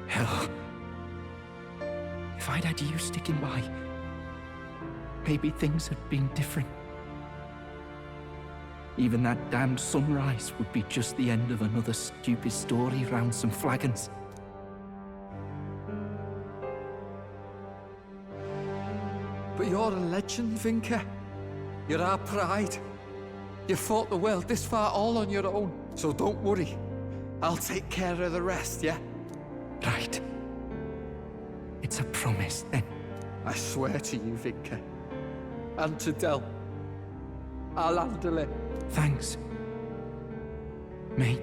Hell. If I'd had you sticking by, maybe things had been different. Even that damned sunrise would be just the end of another stupid story around some flagons. But you're a legend, Vinka. You're our pride. You fought the world this far all on your own, so don't worry. I'll take care of the rest, yeah? Right. It's a promise, then. I swear to you, Vinka. And to Del. I'll handle it. Thanks, mate.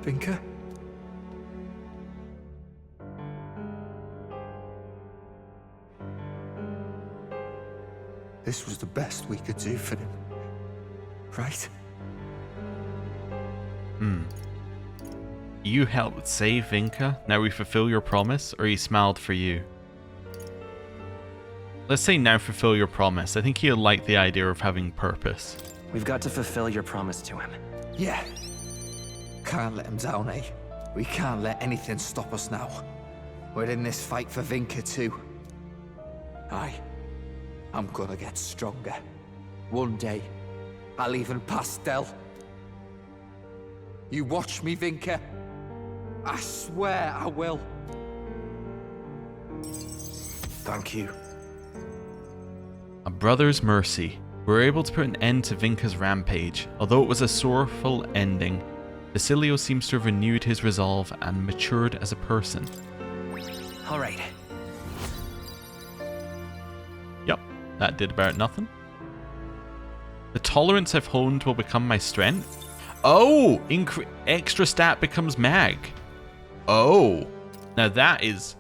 Vinka? This was the best we could do for him. Right? You helped save Vinka, now we fulfill your promise, or he smiled for you? Let's say now fulfill your promise. I think he'll like the idea of having purpose. We've got to fulfill your promise to him. Yeah. Can't let him down, eh? We can't let anything stop us now. We're in this fight for Vinka too. Aye. I'm gonna get stronger. One day, I'll even pass Del. You watch me, Vinka. I swear I will. Thank you. A brother's mercy. We were able to put an end to Vinka's rampage. Although it was a sorrowful ending, Basilio seems to have renewed his resolve and matured as a person. All right. Yep, that did about nothing. The tolerance I've honed will become my strength. Oh, extra stat becomes mag. Oh, now that is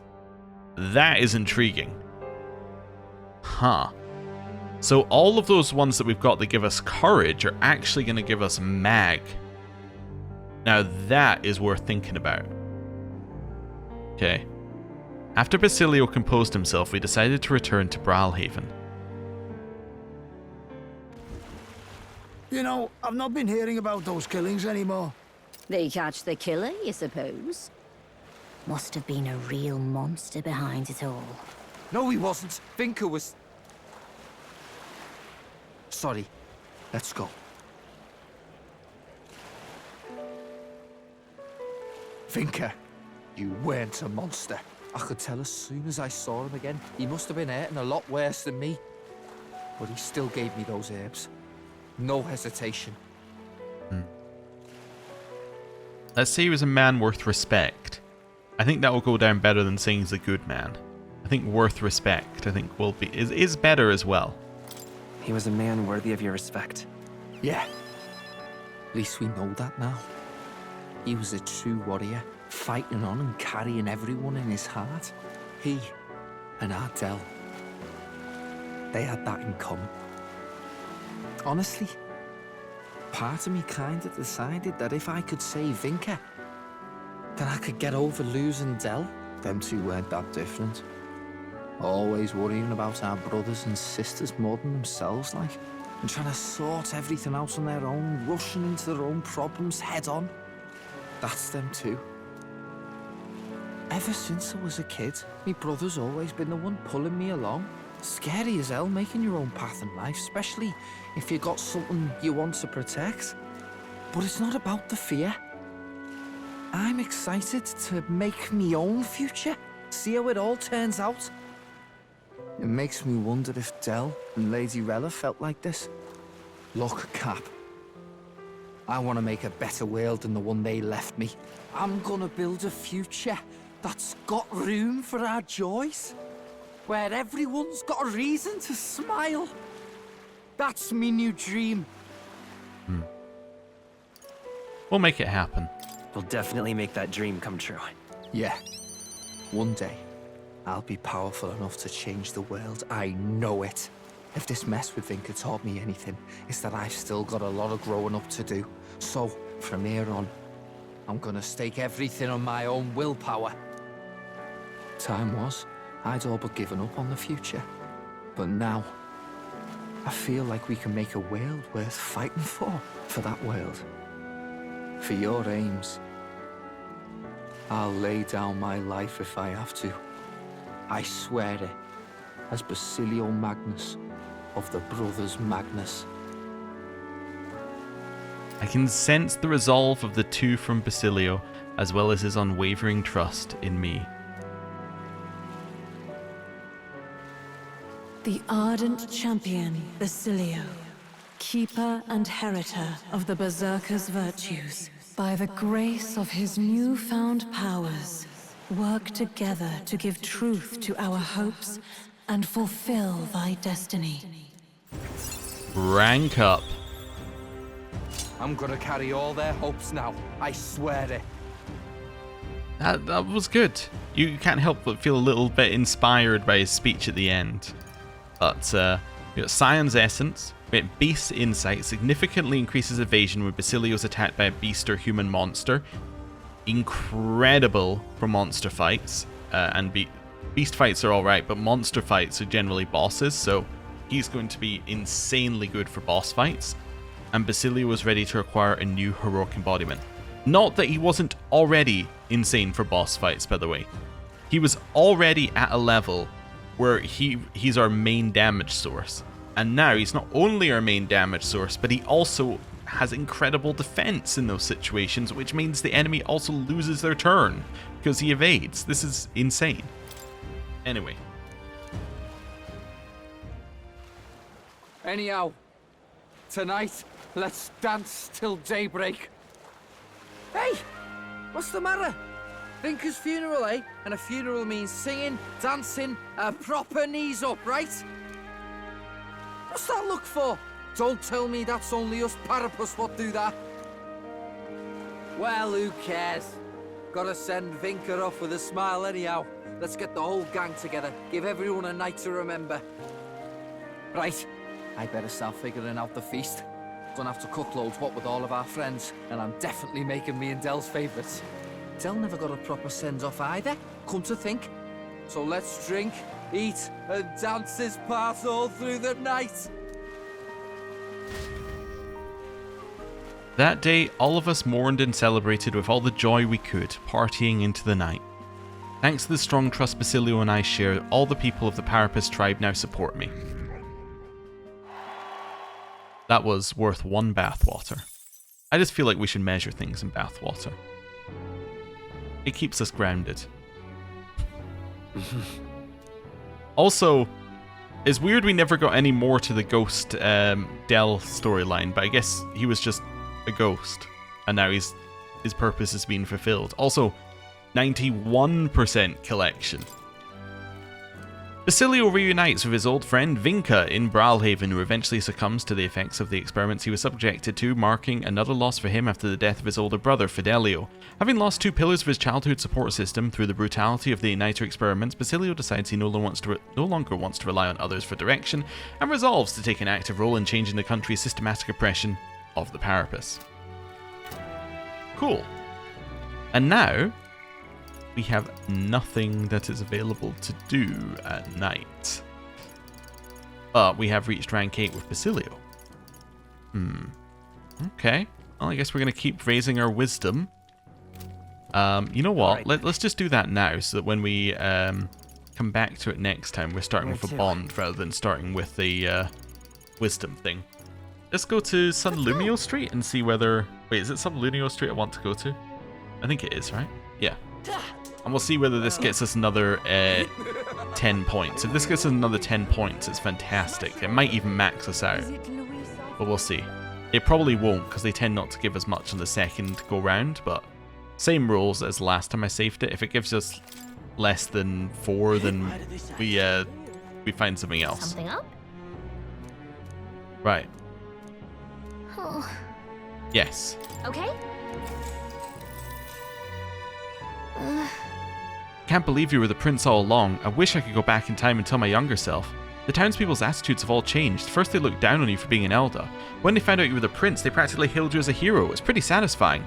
intriguing. Huh. So all of those ones that we've got that give us courage are actually going to give us mag. Now that is worth thinking about. Okay. After Basilio composed himself, we decided to return to Bralhaven. You know, I've not been hearing about those killings anymore. They catch the killer, you suppose? Must have been a real monster behind it all. No, he wasn't. Vinka was... Sorry. Let's go. Vinka, you weren't a monster. I could tell as soon as I saw him again. He must have been hurting a lot worse than me. But he still gave me those herbs. No hesitation. Let's say he was a man worth respect. I think that will go down better than saying he's a good man. I think worth respect, I think, is better as well. He was a man worthy of your respect. Yeah. At least we know that now. He was a true warrior, fighting on and carrying everyone in his heart. He and Ardell, they had that in common. Honestly, part of me kind of decided that if I could save Vinka, then I could get over losing Dell. Them two weren't that different. Always worrying about our brothers and sisters more than themselves, like, and trying to sort everything out on their own, rushing into their own problems head on. That's them too. Ever since I was a kid, my brother's always been the one pulling me along. Scary as hell making your own path in life, especially if you got something you want to protect. But it's not about the fear. I'm excited to make me own future, see how it all turns out. It makes me wonder if Dell and Lady Rella felt like this. Look, Cap. I want to make a better world than the one they left me. I'm gonna build a future that's got room for our joys, where everyone's got a reason to smile. That's me new dream. We'll make it happen. We'll definitely make that dream come true. Yeah. One day, I'll be powerful enough to change the world. I know it. If this mess with Vinka taught me anything, it's that I've still got a lot of growing up to do. So, from here on, I'm gonna stake everything on my own willpower. Time was, I'd all but given up on the future. But now, I feel like we can make a world worth fighting for that world. For your aims. I'll lay down my life if I have to. I swear it, as Basilio Magnus of the Brothers Magnus. I can sense the resolve of the two from Basilio, as well as his unwavering trust in me. The ardent champion, Basilio, keeper and heritor of the Berserker's virtues, by the grace of his newfound powers, work together to give truth to our hopes and fulfill thy destiny. Rank up. I'm gonna carry all their hopes now. I swear it. That was good. You can't help but feel a little bit inspired by his speech at the end. But we got Scion's Essence, we got Beast's Insight, significantly increases evasion when Basilio's attacked by a beast or human monster. Incredible for monster fights. And beast fights are alright, but monster fights are generally bosses, so he's going to be insanely good for boss fights. And Basilio was ready to acquire a new heroic embodiment. Not that he wasn't already insane for boss fights, by the way. He was already at a level where he's our main damage source. And now he's not only our main damage source, but he also has incredible defense in those situations, which means the enemy also loses their turn because he evades. This is insane. Anyway. Anyhow, tonight, let's dance till daybreak. Hey! What's the matter? Vinka's funeral, eh? And a funeral means singing, dancing, proper knees up, right? What's that look for? Don't tell me that's only us Parapus what do that. Well, who cares? Gotta send Vinker off with a smile anyhow. Let's get the whole gang together. Give everyone a night to remember. Right, I better start figuring out the feast. Gonna have to cook loads, what with all of our friends. And I'm definitely making me and Dell's favourites. Dell never got a proper send-off either, come to think. So let's drink, eat, and dance this part all through the night. That day, all of us mourned and celebrated with all the joy we could, partying into the night. Thanks to the strong trust Basilio and I share, all the people of the Parapus tribe now support me. That was worth 1 bathwater. I just feel like we should measure things in bathwater. It keeps us grounded. Also, it's weird we never got any more to the Ghost Dell storyline, but I guess he was just a ghost, and now his purpose has been fulfilled. Also, 91% collection. Basilio reunites with his old friend Vinka in Bralhaven, who eventually succumbs to the effects of the experiments he was subjected to, marking another loss for him after the death of his older brother, Fidelio. Having lost 2 pillars of his childhood support system through the brutality of the Uniter experiments, Basilio decides he no longer wants to rely on others for direction, and resolves to take an active role in changing the country's systematic oppression of the Parapus. Cool. And now, we have nothing that is available to do at night. But we have reached rank 8 with Basilio. Okay. Well, I guess we're going to keep raising our wisdom. You know what? Let's just do that now, so that when we come back to it next time, we're starting with a bond rather than starting with the wisdom thing. Let's go to Sunlumio Street and see whether... Wait, is it Sunlumio Street I want to go to? I think it is, right? Yeah. And we'll see whether this gets us another 10 points. If this gets us another 10 points, it's fantastic. It might even max us out. But we'll see. It probably won't, because they tend not to give us much on the second go round, but same rules as last time I saved it. If it gives us less than 4, then we find something else. Something up? Right. Oh. Yes. Okay. Can't believe you were the prince all along. I wish I could go back in time and tell my younger self. The townspeople's attitudes have all changed. First they looked down on you for being an elder. When they found out you were the prince, they practically hailed you as a hero. It's pretty satisfying.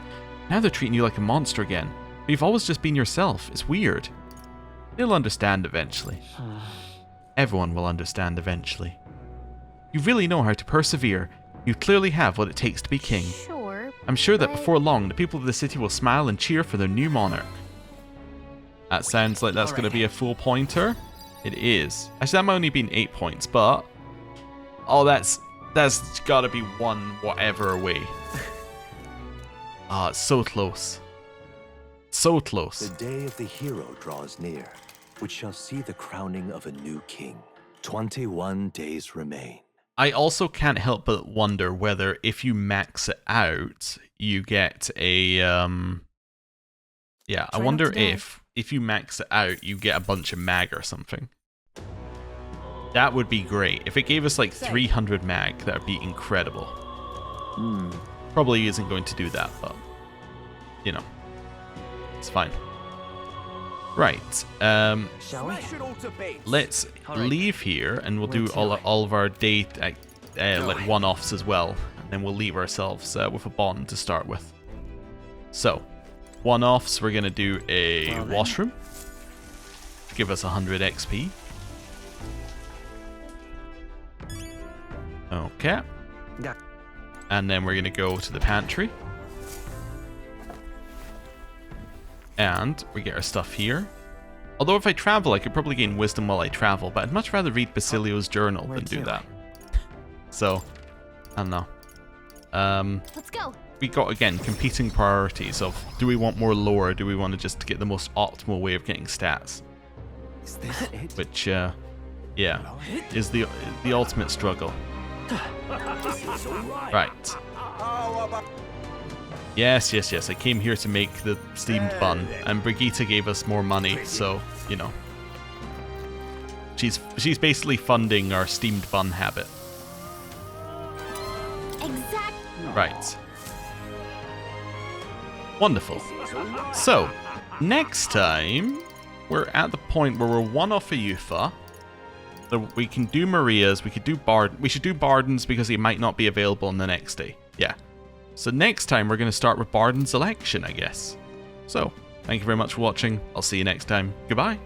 Now they're treating you like a monster again. But you've always just been yourself. It's weird. They'll understand eventually. Everyone will understand eventually. You really know how to persevere. You clearly have what it takes to be king. Sure. I'm sure that before long, the people of the city will smile and cheer for their new monarch. That sounds like that's going to be a full pointer. It is. Actually, that might only been 8 points, but... Oh, that's got to be 1 whatever away. Ah, it's so close. So close. The day of the hero draws near, which shall see the crowning of a new king. 21 days remain. I also can't help but wonder whether if you max it out, you get a... Yeah, I wonder if you max it out, you get a bunch of mag or something. That would be great. If it gave us like 300 mag, that would be incredible. Probably isn't going to do that, but, you know, it's fine. Right, let's leave here, and we'll do all of our day like one-offs as well, and then we'll leave ourselves with a bond to start with. So, one-offs, we're gonna do a washroom, give us 100 XP. Okay, and then we're gonna go to the pantry. And we get our stuff here. Although if I travel, I could probably gain wisdom while I travel, but I'd much rather read Basilio's journal than do that. So, I don't know. Let's go. We got, again, competing priorities of, do we want more lore, or do we want to just get the most optimal way of getting stats? Is this it? Which, yeah, is the ultimate struggle. Right. Yes, I came here to make the steamed bun, and Brigitte gave us more money, so, you know. She's basically funding our steamed bun habit. exact. Right. Wonderful. So, next time, we're at the point where we're one off a Yufa. So we can do Maria's, we should do Barden's because he might not be available on the next day. Yeah. So next time we're going to start with Barden's election, I guess. So, thank you very much for watching. I'll see you next time. Goodbye.